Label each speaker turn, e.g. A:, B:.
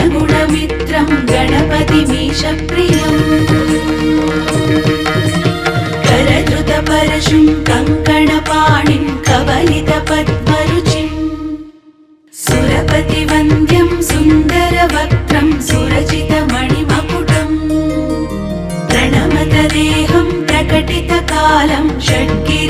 A: गुणगुणमित्रं गणपतिमीशप्रियम् करधृतपरशुं कङ्कणपाणिं कवलितपद्मरुचिं सुरपतिवन्द्यं सुन्दरवक्त्रं सुरचितमणिमकुटम् प्रणमतदेहं प्रकटितकालं षड्गे